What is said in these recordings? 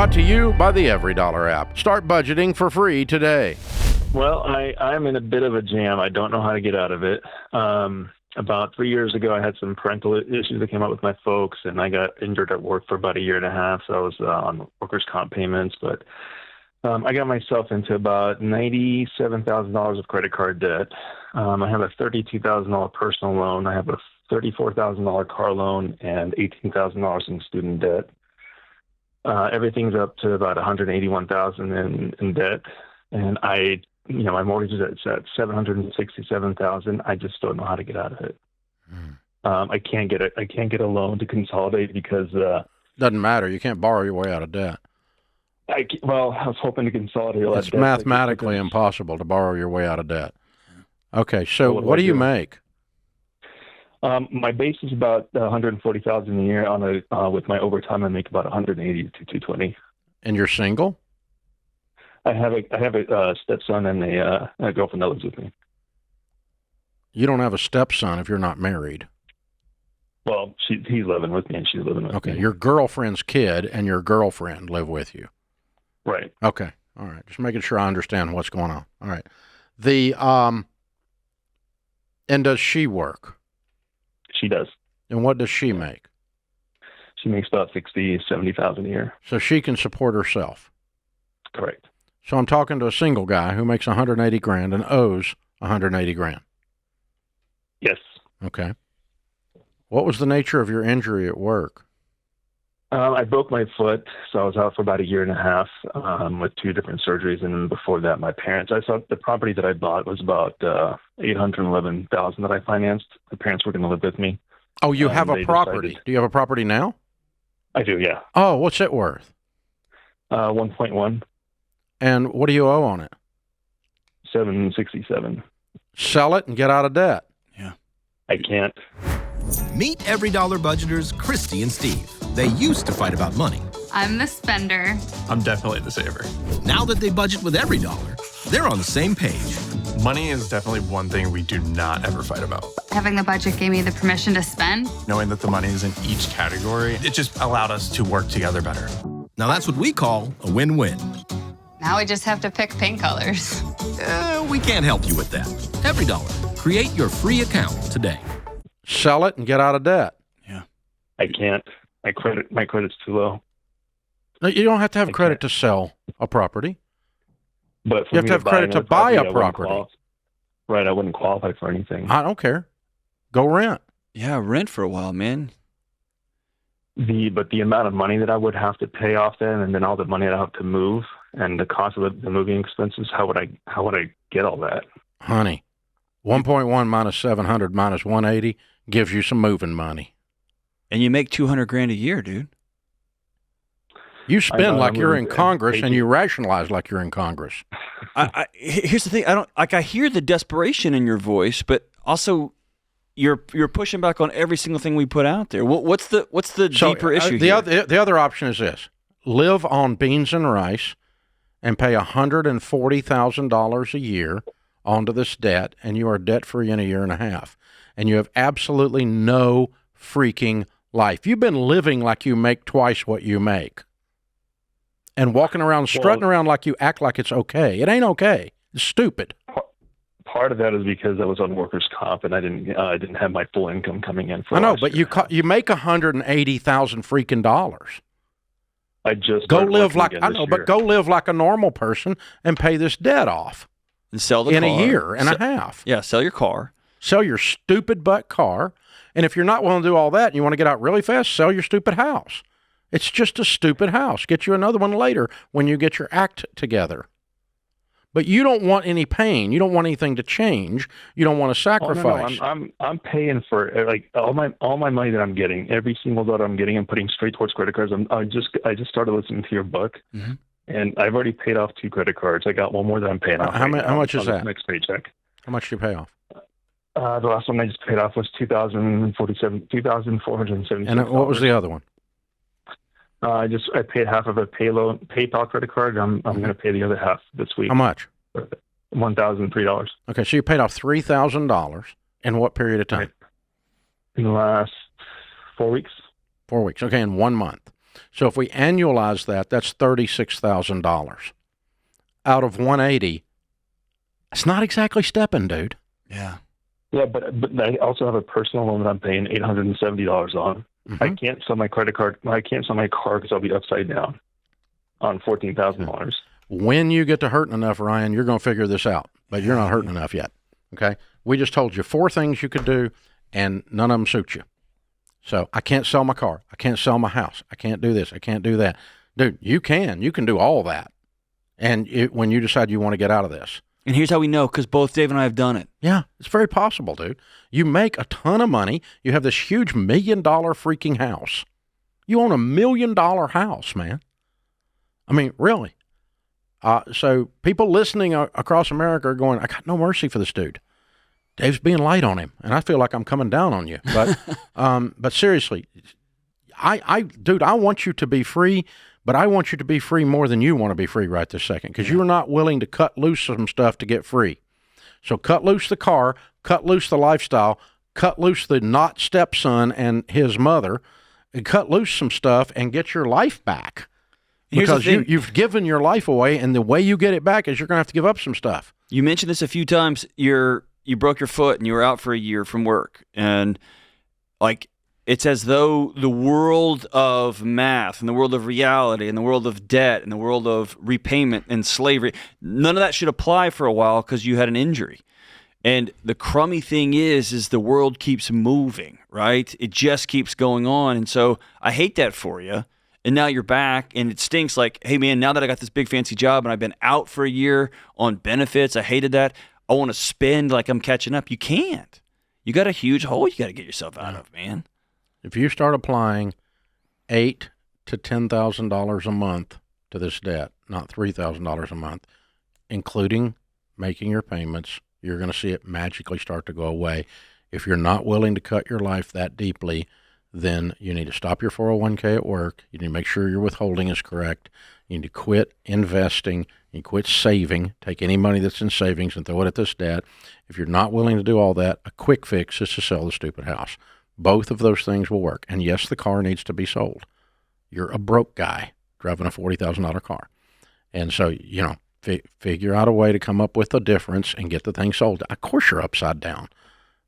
Brought to you by the Every Dollar app. Start budgeting for free today. Well, I'm in a bit of a jam. I don't know how to get out of it. About 3 years ago, I had some parental issues that came up with my folks, and I got injured at work for about a year and a half. So I was on workers' comp payments, but I got myself into about $97,000 of credit card debt. I have a $32,000 personal loan. I have a $34,000 car loan and $18,000 in student debt. Everything's up to about $181,000 in debt, and my mortgage is at $767,000. I just don't know how to get out of it. I can't get a loan to consolidate because doesn't matter. You can't borrow your way out of debt. I was hoping to consolidate all that It's debt. mathematically impossible to borrow your way out of debt. Okay, so what do you make? My base is about $140,000 a year. With my overtime, I make about $180 to $220. And you're single? I have a stepson and a girlfriend that lives with me. You don't have a stepson if you're not married. Well, he's living with me and she's living with me. Okay, your girlfriend's kid and your girlfriend live with you. Right. Okay, all right. Just making sure I understand what's going on. All right. And does she work? She does. And what does she make? She makes about $70,000 a year. So she can support herself. Correct. So I'm talking to a single guy who makes $180,000 and owes $180,000. Yes. Okay. What was the nature of your injury at work? I broke my foot, so I was out for about a year and a half with 2 different surgeries. And then before that, my parents. I saw the property that I bought was about $811,000 that I financed. My parents were going to live with me. Oh, you have a property. Do you have a property now? I do, yeah. Oh, what's it worth? 1.1. And what do you owe on it? $767. Sell it and get out of debt. Yeah. I can't. Meet Every Dollar budgeters Christy and Steve. They used to fight about money. I'm the spender. I'm definitely the saver. Now that they budget with Every Dollar, they're on the same page. Money is definitely one thing we do not ever fight about. Having the budget gave me the permission to spend. Knowing that the money is in each category, it just allowed us to work together better. Now that's what we call a win-win. Now we just have to pick paint colors. We can't help you with that. Every Dollar. Create your free account today. Sell it and get out of debt. Yeah. I can't. My credit's too low. No, you don't have to have credit to sell a property. But you have to have credit to buy a property. Right, I wouldn't qualify for anything. I don't care. Go rent. Yeah, rent for a while, man. But the amount of money that I would have to pay off then, and then all the money that I have to move, and the cost of the moving expenses, how would I get all that? Honey, 1.1 minus 700 minus 180 gives you some moving money. And you make $200,000 a year, dude. You spend like you're in Congress, and you rationalize like you're in Congress. Here's the thing: I hear the desperation in your voice, but also you're pushing back on every single thing we put out there. What's the deeper issue here? The other option is this: live on beans and rice, and pay $140,000 a year onto this debt, and you are debt free in a year and a half, and you have absolutely no freaking life. You've been living like you make twice what you make. And walking around, strutting around like you act like it's okay. It ain't okay. It's stupid. Part of that is because I was on workers' comp and I didn't have my full income coming in. I know, but you make $180,000 freaking dollars. I just go live like but go live like a normal person and pay this debt off. And sell the car in a year and a half. Yeah, sell your car. Sell your stupid butt car. And if you're not willing to do all that and you want to get out really fast, sell your stupid house. It's just a stupid house. Get you another one later when you get your act together. But you don't want any pain. You don't want anything to change. You don't want to sacrifice. Oh, no. I'm paying for like all my money that I'm getting. Every single dollar I'm getting, I'm putting straight towards credit cards. I just started listening to your book, and I've already paid off 2 credit cards. I got one more that I'm paying off. How much is that? Next paycheck. How much do you pay off? The last one I just paid off was $2,470. And what was the other one? I paid half of a PayPal credit card. I'm going to pay the other half this week. How much? $1,003. Okay, so you paid off $3,000 in what period of time? In the last 4 weeks. 4 weeks. Okay, in 1 month. So if we annualize that, that's $36,000 out of 180. It's not exactly stepping, dude. Yeah. Yeah, but I also have a personal loan that I'm paying $870 on. Mm-hmm. I can't sell my credit card. I can't sell my car because I'll be upside down on $14,000. When you get to hurting enough, Ryan, you're going to figure this out, but you're not hurting enough yet. Okay. We just told you 4 things you could do, and none of them suit you. So I can't sell my car. I can't sell my house. I can't do this. I can't do that. Dude, you can do all that. And when you decide you want to get out of this. And here's how we know, because both Dave and I have done it. Yeah, it's very possible, dude. You make a ton of money. You have this huge $1 million freaking house. You own $1 million house, man. I mean, really. So people listening across America are going, I got no mercy for this dude. Dave's being light on him, and I feel like I'm coming down on you. But seriously, dude, I want you to be free, but I want you to be free more than you want to be free right this second, because you're not willing to cut loose some stuff to get free. So cut loose the car, cut loose the lifestyle, cut loose the not stepson and his mother, and cut loose some stuff and get your life back. Because you've given your life away, and the way you get it back is you're going to have to give up some stuff. You mentioned this a few times. You broke your foot and you were out for a year from work. And like, it's as though the world of math and the world of reality and the world of debt and the world of repayment and slavery, none of that should apply for a while because you had an injury. And the crummy thing is the world keeps moving, right? It just keeps going on. And so I hate that for you. And now you're back, and it stinks like, hey, man, now that I got this big fancy job and I've been out for a year on benefits, I hated that. I want to spend like I'm catching up. You can't. You got a huge hole you got to get yourself out of, man. If you start applying $8,000 to $10,000 a month to this debt, not $3,000 a month, including making your payments, you're going to see it magically start to go away. If you're not willing to cut your life that deeply, then you need to stop your 401k at work. You need to make sure your withholding is correct. You need to quit investing. You quit saving. Take any money that's in savings and throw it at this debt. If you're not willing to do all that, a quick fix is to sell the stupid house. Both of those things will work. And yes, the car needs to be sold. You're a broke guy driving a $40,000 car. And so, figure out a way to come up with a difference and get the thing sold. Of course you're upside down.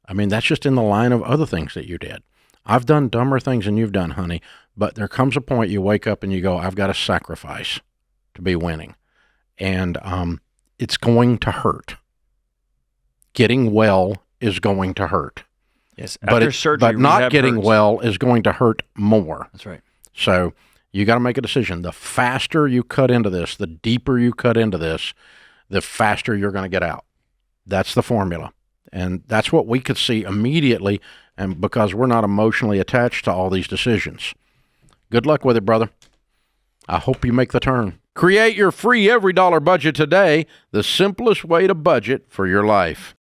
I mean, that's just in the line of other things that you did. I've done dumber things than you've done, honey, but there comes a point you wake up and you go, I've got to sacrifice to be winning. And it's going to hurt. Getting well is going to hurt. Yes, after surgery, but not getting well is going to hurt more. That's right. So you got to make a decision. The faster you cut into this, the deeper you cut into this, the faster you're going to get out. That's the formula. And that's what we could see immediately, and because we're not emotionally attached to all these decisions. Good luck with it, brother. I hope you make the turn. Create your free every dollar budget today, the simplest way to budget for your life.